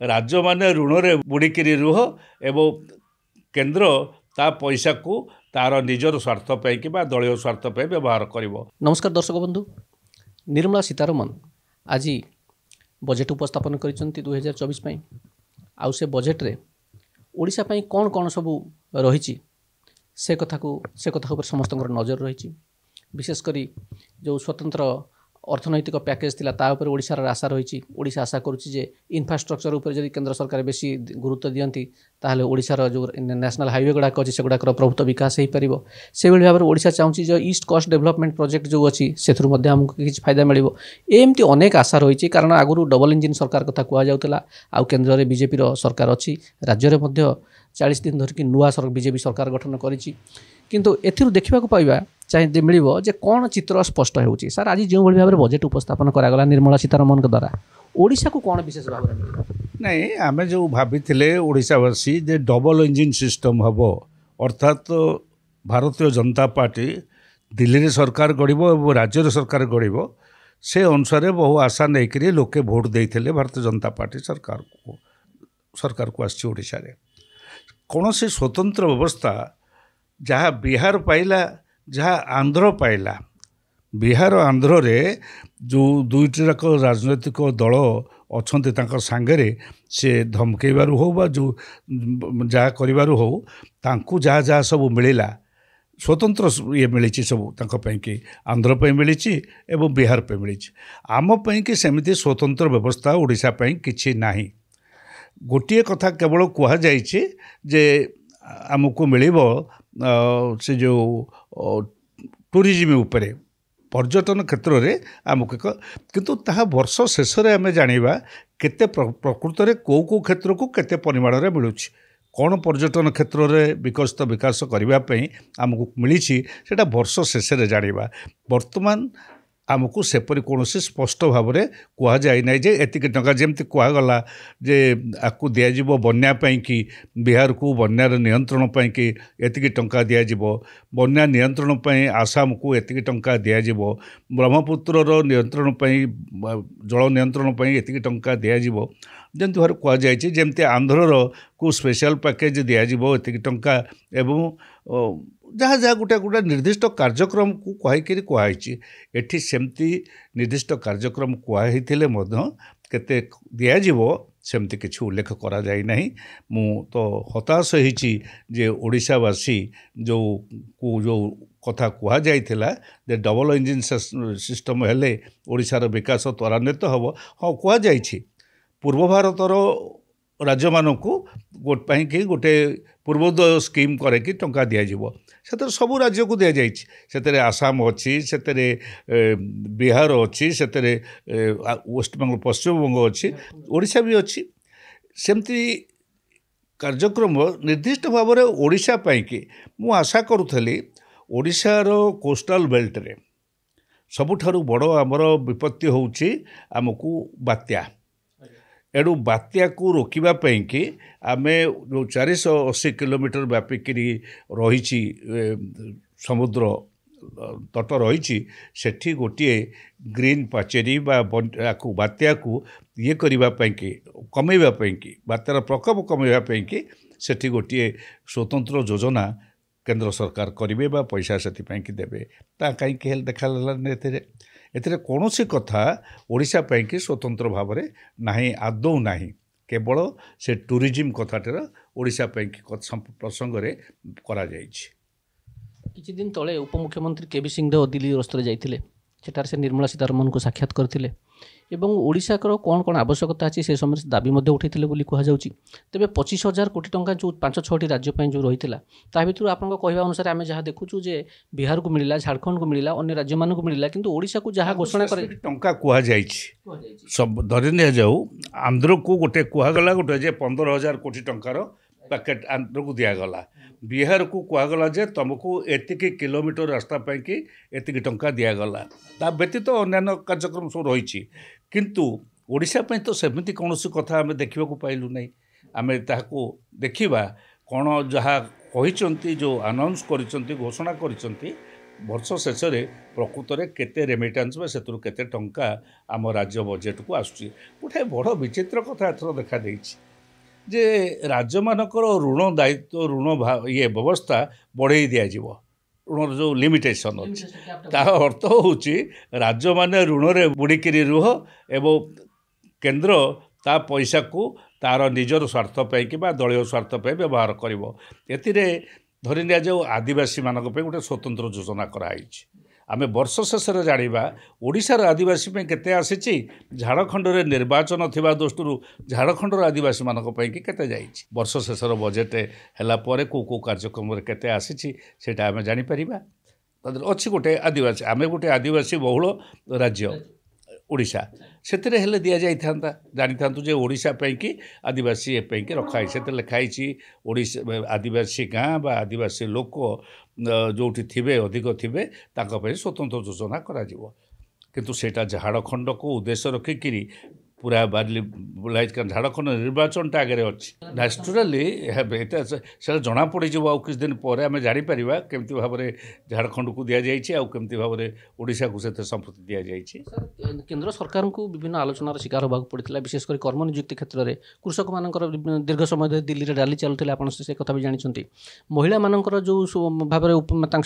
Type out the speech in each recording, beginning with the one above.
राज्य माने ऋण रे बुड़िकी रुह एवं केन्द्र ता पैसा को तार निजर स्वार्थ पे कि दलीय स्वार्थ पे व्यवहार करिवो। नमस्कार दर्शक बंधु, निर्मला सीतारमण आज बजेट उपस्थापन करिसंती 2024 पई। आउ से बजेट रे ओडिशा पई कौन कौन सबू रही से कथा ऊपर समस्त नजर रही। विशेषकर जो स्वतंत्र अर्थनैतिक पैकेज थिला ता ऊपर ओडिशार आशा रही। ओडिशा आशा करुच्ची जे इनफ्रास्ट्रक्चर ऊपर जदि केंद्र सरकार बेसी गुरुत्व दियंती ताहले ओडिशार जो नेशनल हाईवे गुड़ाक अच्छी से गुड़ाकर प्रभुत्व विकास हो पार। से भाव में ओडिशा चाहूँगी जो ईस्ट कोस्ट डेवलपमेंट प्रोजेक्ट जो अच्छी से आमको किसी फायदा मिल एमती अनेक आशा रही। कारण आगुरी डबल इंजिन सरकार कथा कहला आउ केन्द्र में बीजेपी सरकार अच्छी, राज्य में 40 दिन धरिक नुआ बीजेपी सरकार गठन करी। किंतु एथिरु देखा पाइबा चाहे मिल जे कौन चित्र स्पष्ट होउची। सर आज जो भाव में बजेट उपस्थापन करागला निर्मला सीतारमण द्वारा ओडिशा को कौन विशेष भाव में नहीं आमे जो भाभी ओडिशावासी जे डबल इंजिन सिस्टम हम अर्थात भारतीय जनता पार्टी दिल्ली रे सरकार गढ़ और राज्य सरकार गढ़ से अनुसार बहु आशा नहीं लोके भोट देते भारतीय जनता पार्टी सरकार को आसी ओडिशा रे कौन से स्वतंत्र व्यवस्था जहाँ बिहार पाइला जहाँ आंध्र पाइला। बिहार आंध्र रे जो दुईटी जाक राजनैतिक दल अच्छा सांगे से धमकेबारू हो बा जो जहाँ करू हो तांकू जहाँ जहाँ सब मिलला स्वतंत्र ये मिली सब कि आंध्र पे मिली एवं बिहार पे मिली। आम कि सेमती स्वतंत्र व्यवस्था ओडिशा पई किछि नाही। गोटे कथा केवल कह जे आमको मिलिबो से जो टूरिज्म उपरे पर्यटन क्षेत्र में आमको किंतु ताहा वर्ष शेष में आम जाना केते प्रकृत में कौ क्षेत्र को केते परिमाण में मिलूँ कौन पर्यटन क्षेत्र में विकसित विकास करने आमको मिली सेटा वर्ष शेष में जाना। वर्तमान आमको सेपरी कौन स्पष्ट भाव में कह जाए ना जे एतिक टंका जमती कहगला जे आपको दिज्व बन्यापी कि बिहार को बन्यार नियंत्रण कि एतिक टंका दिज्व बन्या नियंत्रण आसाम को एतिक टंका दिज्व ब्रह्मपुत्र नियंत्रण जल नियंत्रण एतिक टंका दिज्व जमती भाव कह जाए जमती आंध्र को स्पेशल पैकेज दिज्व एतिक टंका एवं जहाँ जहाँ गोटे गोटे निर्दिष्ट कार्यक्रम को कहुई एठी सेमती निर्दिष्ट कार्यक्रम कहुई केते दिज्व सेमती किसी उल्लेख करा जाय नहीं। मु तो हताश होइछि जे ओडिशावासी जो कथा कह जाइथिला जे डबल इंजिन सिस्टम हेले ओडिशार विकास त्वरान्वित हम हाँ कह जाइछि। पूर्व भारतर राज्य मानू गोटे पूर्वोदय स्कीम करके टंका दिज्व से सबू राज्य को दि जाइए आसाम अच्छी से बिहार अच्छी से वेस्टबंगाल पश्चिम बंग अच्छी ओडिशा भी अच्छी सेमती कार्यक्रम निर्दिष्ट भाव में ओडिशा कि मु आशा करुली ओडिशार कोस्टाल बेल्ट रे सबुठारु बड़ आमर विपत्ति होउची आमको बात्या। एणु बात्या को रोकवाई कि आम जो 480 किलोमीटर व्यापिक रही समुद्र तट रही सेठी गोटे ग्रीन पाचेरी बात्या को ये करने कि कमेवाई कि बात्यार प्रकोप कमेवाई कि सेठी गोटे स्वतंत्र योजना केंद्र सरकार करेंगे बा पैसा से देवे ता कहीं देखा एथिरे कौन सी कथा ओडिशा पई कि स्वतंत्र भाव में नहीं आदौ नहीं केवल से टूरिज्म कथाटर ओडिशा पई कि प्रसंग रे करा जाइछि। किछि दिन तले उपमुख्यमंत्री केबी सिंहदेव दिल्ली गस्तर जाइथिले सेठार से निर्मला सीतारमण को साक्षात करथिले एवं ओडिशा को कौन कौन आवश्यकता अच्छी से समय दाबी उठाई कहुच्छी। तेज 25,000 कोटी टंका जो 5-6टी राज्य जो रही है भर आप कहवा अनुसार आम जहाँ देखुचु जे बिहार को मिलला, झारखंड को मिलला, अन्य राज्य मान को मिलला, किंतु ओडिशा को जहाँ घोषणा कर टंका कहुई सब धरी नि जाऊ आंध्र को गोटे कहगला गोटे 15,000 कोटी टंकार पैकेट आंध्र को दिगला। बिहार को कहगला जे तुमको एतिक किलोमीटर रास्ता कि एतिक टंका दिगला। ता व्यतीत अन्य कार्यक्रम सब रही किंतु ओडिशा पई तो सेमती कौन कथा आम देखा पाइलु नहीं। आम ताको देखा कौन जहाँ कहते जो अनाउंस कर घोषणा कर ବର୍ଷ ଶେଷରେ ପ୍ରକୃତରେ କେତେ ରେମିଟାନ୍ସ ବା ସେଥିରୁ କେତେ ଟଙ୍କା ଆମ ରାଜ୍ୟ ବଜେଟକୁ ଆସୁଛି। ଗୋଟେ ବଡ଼ ବିଚିତ୍ର କଥା ଏଥର ଦେଖାଦେଇଛି ଯେ ରାଜ୍ୟମାନଙ୍କର ଋଣ ଦାୟିତ୍ୱ ଋଣ ବ୍ୟବସ୍ଥା ବଢ଼େଇ ଦିଆଯିବ। ଋଣର ଯେଉଁ ଲିମିଟେସନ୍ ଅଛି ତାହା ଅର୍ଥ ହେଉଛି ରାଜ୍ୟମାନେ ଋଣରେ ବୁଡ଼ିକିରି ରୁହ ଏବଂ କେନ୍ଦ୍ର ତା ପଇସାକୁ ତାର ନିଜର ସ୍ୱାର୍ଥ ପାଇଁ କିମ୍ବା ଦଳୀୟ ସ୍ୱାର୍ଥ ପାଇଁ ବ୍ୟବହାର କରିବ। ଏଥିରେ ଧରି ନିଆଯାଉ ଆଦିବାସୀମାନଙ୍କ ପାଇଁ ଗୋଟେ ସ୍ୱତନ୍ତ୍ର ଯୋଜନା କରାହେଇଛି। ଆମେ ବର୍ଷ ଶେଷରେ ଜାଣିବା ଓଡ଼ିଶାର ଆଦିବାସୀ ପାଇଁ କେତେ ଆସିଛି, ଝାଡ଼ଖଣ୍ଡରେ ନିର୍ବାଚନ ଥିବା ଦୃଷ୍ଟିରୁ ଝାଡ଼ଖଣ୍ଡର ଆଦିବାସୀମାନଙ୍କ ପାଇଁକି କେତେ ଯାଇଛି। ବର୍ଷ ଶେଷର ବଜେଟ୍ ହେଲା ପରେ କେଉଁ କାର୍ଯ୍ୟକ୍ରମରେ କେତେ ଆସିଛି ସେଇଟା ଆମେ ଜାଣିପାରିବା। ତାଦେହରେ ଅଛି ଗୋଟେ ଆଦିବାସୀ, ଆମେ ଗୋଟେ ଆଦିବାସୀ ବହୁଳ ରାଜ୍ୟ ଓଡ଼ିଶା, ସେଥିରେ ହେଲେ ଦିଆଯାଇଥାନ୍ତା, ଜାଣିଥାନ୍ତୁ ଯେ ଓଡ଼ିଶା ପାଇଁକି ଆଦିବାସୀ ଏ ପାଇଁକି ରଖାହେଇଛି। ସେଥିରେ ଲେଖା ହେଇଛି ଓଡ଼ିଶା ଆଦିବାସୀ ଗାଁ ବା ଆଦିବାସୀ ଲୋକ ଯେଉଁଠି ଥିବେ ଅଧିକ ଥିବେ ତାଙ୍କ ପାଇଁ ସ୍ୱତନ୍ତ୍ର ଯୋଜନା କରାଯିବ। କିନ୍ତୁ ସେଇଟା ଝାଡ଼ଖଣ୍ଡକୁ ଉଦ୍ଦେଶ୍ୟ ରଖିକିରି ପୁରା ଝାଡ଼ଖଣ୍ଡ ନିର୍ବାଚନଟା ଆଗରେ ଅଛି। ନ୍ୟାଚୁରାଲି ସେଇଟା ଜଣାପଡ଼ିଯିବ ଆଉ କିଛି ଦିନ ପରେ ଆମେ ଜାଣିପାରିବା କେମିତି ଭାବରେ ଝାଡ଼ଖଣ୍ଡକୁ ଦିଆଯାଇଛି ଆଉ କେମିତି ଭାବରେ ଓଡ଼ିଶାକୁ ସେଥିରେ ସମ୍ପୃକ୍ତି ଦିଆଯାଇଛି। କେନ୍ଦ୍ର ସରକାରଙ୍କୁ ବିଭିନ୍ନ ଆଲୋଚନାର ଶିକାର ହେବାକୁ ପଡ଼ିଥିଲା, ବିଶେଷ କରି କର୍ମ ନିଯୁକ୍ତି କ୍ଷେତ୍ରରେ କୃଷକମାନଙ୍କର ଦୀର୍ଘ ସମୟ ଧରି ଦିଲ୍ଲୀରେ ରାଲି ଚାଲୁଥିଲା, ଆପଣ ସେ କଥା ବି ଜାଣିଛନ୍ତି। ମହିଳାମାନଙ୍କର ଯେଉଁ ଭାବରେ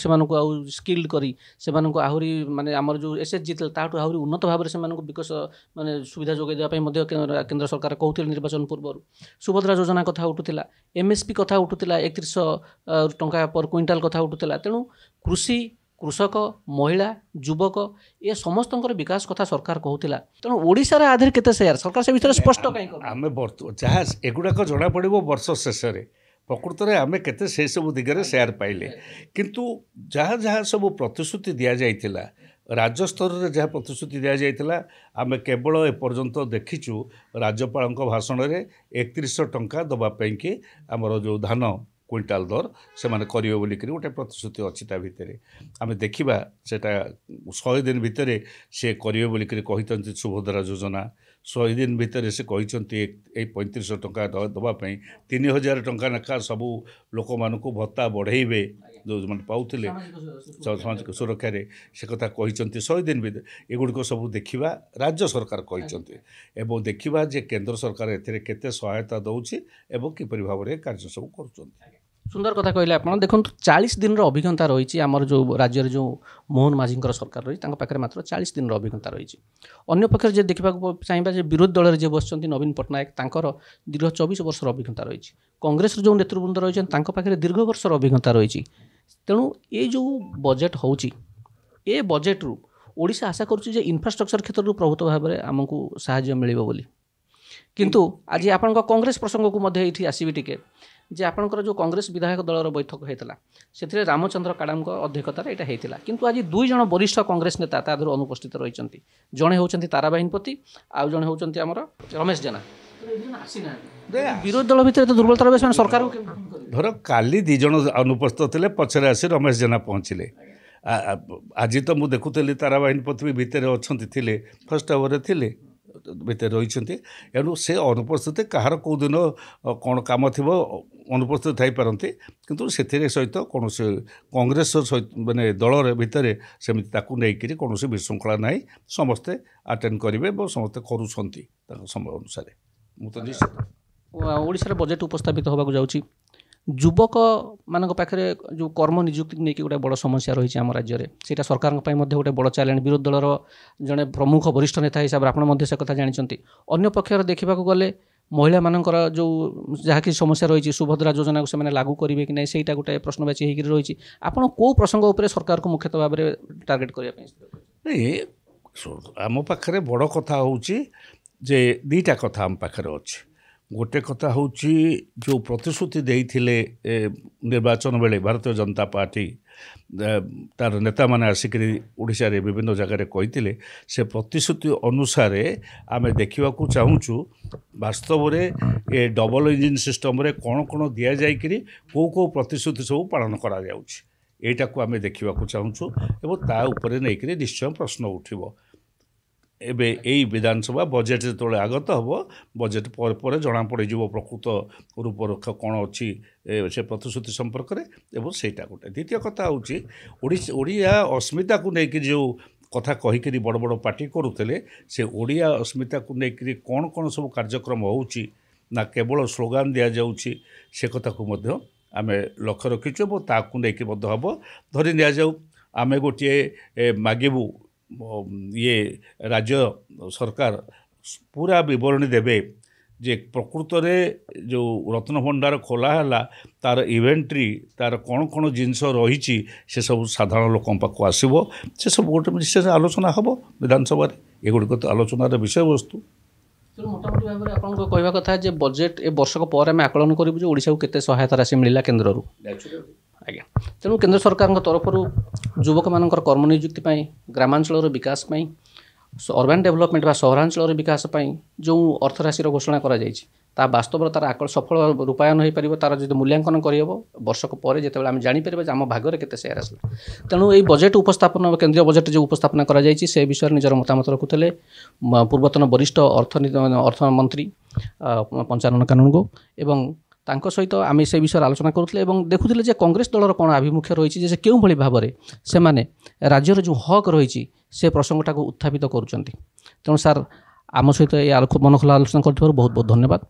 ସେମାନଙ୍କୁ ଆଉ ସ୍କିଲ୍ଡ କରି ସେମାନଙ୍କୁ ଆହୁରି ମାନେ ଆମର ଯେଉଁ SHG ଥିଲା ତାଠୁ ଆହୁରି ଉନ୍ନତ ଭାବରେ ସେମାନଙ୍କୁ ବିକାଶ ମାନେ ସୁବିଧା ଯୋଗାଇ ଦେବା ପାଇଁ ମଧ୍ୟ କେନ୍ଦ୍ର ସରକାର କହୁଥିଲେ ନିର୍ବାଚନ ପୂର୍ବରୁ। ସୁଭଦ୍ରା ଯୋଜନା କଥା ଉଠୁଥିଲା, MSP କଥା ଉଠୁଥିଲା, 3100 ଟଙ୍କା ପର କ୍ୱିଣ୍ଟାଲ କଥା ଉଠୁଥିଲା। ତେଣୁ କୃଷି, କୃଷକ, ମହିଳା, ଯୁବକ ଏ ସମସ୍ତଙ୍କର ବିକାଶ କଥା ସରକାର କହୁଥିଲା। ତେଣୁ ଓଡ଼ିଶାରେ ଆଧିରେ କେତେ ସେୟାର ସରକାର ସେ ଭିତରେ ସ୍ପଷ୍ଟ କାହିଁ ଆମେ ଯାହା ଏଗୁଡ଼ାକ ଜଣାପଡ଼ିବ ବର୍ଷ ଶେଷରେ ପ୍ରକୃତରେ ଆମେ କେତେ ସେସବୁ ଦିଗରେ ସେୟାର ପାଇଲେ। କିନ୍ତୁ ଯାହା ଯାହା ସବୁ ପ୍ରତିଶ୍ରୁତି ଦିଆଯାଇଥିଲା ରାଜ୍ୟସ୍ତରରେ ଯାହା ପ୍ରତିଶ୍ରୁତି ଦିଆଯାଇଥିଲା ଆମେ କେବଳ ଏପର୍ଯ୍ୟନ୍ତ ଦେଖିଛୁ ରାଜ୍ୟପାଳଙ୍କ ଭାଷଣରେ 3100 ଟଙ୍କା ଦେବା ପାଇଁକି ଆମର ଯେଉଁ ଧାନ କ୍ୱିଣ୍ଟାଲ ଦର ସେମାନେ କରିବେ ବୋଲିକରି ଗୋଟେ ପ୍ରତିଶ୍ରୁତି ଅଛି। ତା ଭିତରେ ଆମେ ଦେଖିବା ସେଇଟା 100 ଦିନ ଭିତରେ ସେ କରିବେ ବୋଲିକରି କହିଛନ୍ତି। ସୁଭଦ୍ରା ଯୋଜନା 100 ଦିନ ଭିତରେ ସେ କହିଛନ୍ତି ଏଇ 3500 ଟଙ୍କା ଦେବା ପାଇଁ 3000 ଟଙ୍କା ଲେଖା ସବୁ ଲୋକମାନଙ୍କୁ ଭତ୍ତା ବଢ଼େଇବେ ଯେଉଁମାନେ ପାଉଥିଲେ ସାମାଜିକ ସୁରକ୍ଷାରେ, ସେ କଥା କହିଛନ୍ତି 100 ଦିନ ଭିତରେ। ଏଗୁଡ଼ିକ ସବୁ ଦେଖିବା ରାଜ୍ୟ ସରକାର କହିଛନ୍ତି ଏବଂ ଦେଖିବା ଯେ କେନ୍ଦ୍ର ସରକାର ଏଥିରେ କେତେ ସହାୟତା ଦେଉଛି ଏବଂ କିପରି ଭାବରେ କାର୍ଯ୍ୟ ସବୁ କରୁଛନ୍ତି। ସୁନ୍ଦର କଥା କହିଲେ ଆପଣ। ଦେଖନ୍ତୁ 40 ଦିନର ଅଭିଜ୍ଞତା ରହିଛି ଆମର ଯେଉଁ ରାଜ୍ୟରେ ଯେଉଁ ମୋହନ ମାଝୀଙ୍କର ସରକାର ରହିଛି ତାଙ୍କ ପାଖରେ ମାତ୍ର 40 ଦିନର ଅଭିଜ୍ଞତା ରହିଛି। ଅନ୍ୟ ପକ୍ଷରେ ଯେ ଦେଖିବାକୁ ଚାହିଁବା ଯେ ବିରୋଧୀ ଦଳରେ ଯିଏ ବସିଛନ୍ତି ନବୀନ ପଟ୍ଟନାୟକ ତାଙ୍କର ଦୀର୍ଘ 24 ବର୍ଷର ଅଭିଜ୍ଞତା ରହିଛି। କଂଗ୍ରେସର ଯେଉଁ ନେତୃବୃନ୍ଦ ରହିଛନ୍ତି ତାଙ୍କ ପାଖରେ ଦୀର୍ଘ ବର୍ଷର ଅଭିଜ୍ଞତା ରହିଛି। ତେଣୁ ଏ ଯେଉଁ ବଜେଟ୍ ହେଉଛି ଏ ବଜେଟ୍ରୁ ଓଡ଼ିଶା ଆଶା କରୁଛି ଯେ ଇନଫ୍ରାଷ୍ଟ୍ରକ୍ଚର କ୍ଷେତ୍ରରୁ ପ୍ରଭୁତ ଭାବରେ ଆମକୁ ସାହାଯ୍ୟ ମିଳିବ ବୋଲି। କିନ୍ତୁ ଆଜି ଆପଣଙ୍କ କଂଗ୍ରେସ ପ୍ରସଙ୍ଗକୁ ମଧ୍ୟ ଏଇଠି ଆସିବି ଟିକେ ଯେ ଆପଣଙ୍କର ଯେଉଁ କଂଗ୍ରେସ ବିଧାୟକ ଦଳର ବୈଠକ ହୋଇଥିଲା ସେଥିରେ ରାମଚନ୍ଦ୍ର କାଡ଼ାମଙ୍କ ଅଧ୍ୟକ୍ଷତାରେ ଏଇଟା ହୋଇଥିଲା। କିନ୍ତୁ ଆଜି 2 ଜଣ ବରିଷ୍ଠ କଂଗ୍ରେସ ନେତା ତା ଦେହରୁ ଅନୁପସ୍ଥିତ ରହିଛନ୍ତି। ଜଣେ ହେଉଛନ୍ତି ତାରାବାହିନୀ ପତି, ଆଉ ଜଣେ ହେଉଛନ୍ତି ଆମର ରମେଶ ଜେନା। ବିରୋଧୀ ଦଳ ଭିତରେ ତ ଦୁର୍ବଳତା ରହିବ, ସେମାନେ ସରକାରକୁ ଧର କାଲି 2 ଜଣ ଅନୁପସ୍ଥିତ ଥିଲେ, ପଛରେ ଆସି ରମେଶ ଜେନା ପହଞ୍ଚିଲେ। ଆଜି ତ ମୁଁ ଦେଖୁଥିଲି ତାରାବାହିନୀ ପତି ବି ଭିତରେ ଅଛନ୍ତି, ଥିଲେ ଫାର୍ଷ୍ଟ ଆୱାରରେ ଥିଲେ ଭିତରେ ରହିଛନ୍ତି। ଏଣୁ ସେ ଅନୁପସ୍ଥିତି କାହାର କେଉଁ ଦିନ କ'ଣ କାମ ଥିବ ଅନୁପସ୍ଥିତ ଥାଇପାରନ୍ତି, କିନ୍ତୁ ସେଥିରେ ସହିତ କୌଣସି କଂଗ୍ରେସ ସହିତ ମାନେ ଦଳରେ ଭିତରେ ସେମିତି ତାକୁ ନେଇକରି କୌଣସି ବିଶୃଙ୍ଖଳା ନାହିଁ। ସମସ୍ତେ ଆଟେଣ୍ଡ କରିବେ ଏବଂ ସମସ୍ତେ କରୁଛନ୍ତି ତାଙ୍କ ସମୟ ଅନୁସାରେ। ମୁଁ ତ ନିଶ୍ଚିତ ଓଡ଼ିଶାରେ ବଜେଟ୍ ଉପସ୍ଥାପିତ ହେବାକୁ ଯାଉଛି। ଯୁବକମାନଙ୍କ ପାଖରେ ଯେଉଁ କର୍ମ ନିଯୁକ୍ତିକୁ ନେଇକି ଗୋଟେ ବଡ଼ ସମସ୍ୟା ରହିଛି ଆମ ରାଜ୍ୟରେ, ସେଇଟା ସରକାରଙ୍କ ପାଇଁ ମଧ୍ୟ ଗୋଟେ ବଡ଼ ଚ୍ୟାଲେଞ୍ଜ। ବିରୋଧୀ ଦଳର ଜଣେ ପ୍ରମୁଖ ବରିଷ୍ଠ ନେତା ହିସାବରେ ଆପଣ ମଧ୍ୟ ସେ କଥା ଜାଣିଛନ୍ତି। ଅନ୍ୟ ପକ୍ଷରେ ଦେଖିବାକୁ ଗଲେ ମହିଳାମାନଙ୍କର ଯେଉଁ ଯାହା କିଛି ସମସ୍ୟା ରହିଛି, ସୁଭଦ୍ରା ଯୋଜନାକୁ ସେମାନେ ଲାଗୁ କରିବେ କି ନାହିଁ ସେଇଟା ଗୋଟେ ପ୍ରଶ୍ନବାଚୀ ହେଇକରି ରହିଛି। ଆପଣ କେଉଁ ପ୍ରସଙ୍ଗ ଉପରେ ସରକାରକୁ ମୁଖ୍ୟତଃ ଭାବରେ ଟାର୍ଗେଟ୍ କରିବା ପାଇଁ? ଆମ ପାଖରେ ବଡ଼ କଥା ହେଉଛି ଯେ 2ଟା କଥା ଆମ ପାଖରେ ଅଛି। ଗୋଟେ କଥା ହେଉଛି ଯେଉଁ ପ୍ରତିଶ୍ରୁତି ଦେଇଥିଲେ ନିର୍ବାଚନ ବେଳେ ଭାରତୀୟ ଜନତା ପାର୍ଟି ତାର ନେତାମାନେ ଆସିକରି ଓଡ଼ିଶାରେ ବିଭିନ୍ନ ଜାଗାରେ କହିଥିଲେ, ସେ ପ୍ରତିଶ୍ରୁତି ଅନୁସାରେ ଆମେ ଦେଖିବାକୁ ଚାହୁଁଛୁ ବାସ୍ତବରେ ଏ ଡବଲ ଇଞ୍ଜିନ୍ ସିଷ୍ଟମରେ କ'ଣ କ'ଣ ଦିଆଯାଇକରି କେଉଁ ପ୍ରତିଶ୍ରୁତି ସବୁ ପାଳନ କରାଯାଉଛି ଏଇଟାକୁ ଆମେ ଦେଖିବାକୁ ଚାହୁଁଛୁ ଏବଂ ତା ଉପରେ ନେଇକରି ନିଶ୍ଚୟ ପ୍ରଶ୍ନ ଉଠିବ। ଏବେ ଏଇ ବିଧାନସଭା ବଜେଟ୍ ଯେତେବେଳେ ଆଗତ ହେବ ବଜେଟ୍ ପରେ ପରେ ଜଣାପଡ଼ିଯିବ ପ୍ରକୃତ ରୂପରେଖ କ'ଣ ଅଛି ସେ ପ୍ରତିଶ୍ରୁତି ସମ୍ପର୍କରେ ଏବଂ ସେଇଟା ଗୋଟେ। ଦ୍ୱିତୀୟ କଥା ହେଉଛି ଓଡ଼ିଆ ଅସ୍ମିତାକୁ ନେଇକି ଯେଉଁ କଥା କହିକିରି ବଡ଼ ବଡ଼ ପାର୍ଟି କରୁଥିଲେ ସେ ଓଡ଼ିଆ ଅସ୍ମିତାକୁ ନେଇକିରି କ'ଣ କ'ଣ ସବୁ କାର୍ଯ୍ୟକ୍ରମ ହେଉଛି ନା କେବଳ ସ୍ଲୋଗାନ ଦିଆଯାଉଛି ସେ କଥାକୁ ମଧ୍ୟ ଆମେ ଲକ୍ଷ୍ୟ ରଖିଛୁ ଏବଂ ତାକୁ ନେଇକି ମଧ୍ୟ ହେବ। ଧରି ନିଆଯାଉ ଆମେ ଗୋଟିଏ ମାଗିବୁ ଇଏ ରାଜ୍ୟ ସରକାର ପୁରା ବିବରଣୀ ଦେବେ ଯେ ପ୍ରକୃତରେ ଯେଉଁ ରତ୍ନଭଣ୍ଡାର ଖୋଲା ହେଲା ତା'ର ଇଭେଣ୍ଟ୍ରି ତା'ର କ'ଣ କ'ଣ ଜିନିଷ ରହିଛି ସେସବୁ ସାଧାରଣ ଲୋକଙ୍କ ପାଖକୁ ଆସିବ। ସେସବୁ ଗୋଟେ ବିଶେଷ ଆଲୋଚନା ହେବ ବିଧାନସଭାରେ। ଏଗୁଡ଼ିକ ତ ଆଲୋଚନାର ବିଷୟବସ୍ତୁ। ତେଣୁ ମୋଟାମୋଟି ଭାବରେ ଆପଣଙ୍କ କହିବା କଥା ଯେ ବଜେଟ୍ ଏ ବର୍ଷକ ପରେ ଆମେ ଆକଳନ କରିବୁ ଯେ ଓଡ଼ିଶାକୁ କେତେ ସହାୟତା ରାଶି ମିଳିଲା କେନ୍ଦ୍ରରୁ। ଆଜ୍ଞା, ତେଣୁ କେନ୍ଦ୍ର ସରକାରଙ୍କ ତରଫରୁ ଯୁବକମାନଙ୍କର କର୍ମ ନିଯୁକ୍ତି ପାଇଁ, ଗ୍ରାମାଞ୍ଚଳର ବିକାଶ ପାଇଁ, ଅର୍ବାନ୍ ଡେଭଲପମେଣ୍ଟ ବା ସହରାଞ୍ଚଳର ବିକାଶ ପାଇଁ ଯେଉଁ ଅର୍ଥରାଶିର ଘୋଷଣା କରାଯାଇଛି ତାହା ବାସ୍ତବରେ ତା'ର ସଫଳ ରୂପାୟନ ହୋଇପାରିବ, ତା'ର ଯଦି ମୂଲ୍ୟାଙ୍କନ କରିହେବ ବର୍ଷକ ପରେ ଯେତେବେଳେ ଆମେ ଜାଣିପାରିବା ଯେ ଆମ ଭାଗରେ କେତେ ସେୟାର ଆସିଲା। ତେଣୁ ଏହି ବଜେଟ୍ ଉପସ୍ଥାପନ କେନ୍ଦ୍ରୀୟ ବଜେଟ୍ ଯେଉଁ ଉପସ୍ଥାପନା କରାଯାଇଛି ସେ ବିଷୟରେ ନିଜର ମତାମତ ରଖୁଥିଲେ ପୂର୍ବତନ ବରିଷ୍ଠ ଅର୍ଥମନ୍ତ୍ରୀ ପଞ୍ଚାନନ କାନୁନଗୋ ଏବଂ ତାଙ୍କ ସହିତ ଆମେ ସେ ବିଷୟରେ ଆଲୋଚନା କରୁଥିଲେ ଏବଂ ଦେଖୁଥିଲେ ଯେ କଂଗ୍ରେସ ଦଳର କ'ଣ ଆଭିମୁଖ୍ୟ ରହିଛି, ଯେ ସେ କେଉଁଭଳି ଭାବରେ ସେମାନେ ରାଜ୍ୟର ଯେଉଁ ହକ୍ ରହିଛି ସେ ପ୍ରସଙ୍ଗଟାକୁ ଉତ୍ଥାପିତ କରୁଛନ୍ତି। ତେଣୁ ସାର୍ ଆମ ସହିତ ଏ ମନ ଖୋଲା ଆଲୋଚନା କରିଥିବାରୁ ବହୁତ ବହୁତ ଧନ୍ୟବାଦ।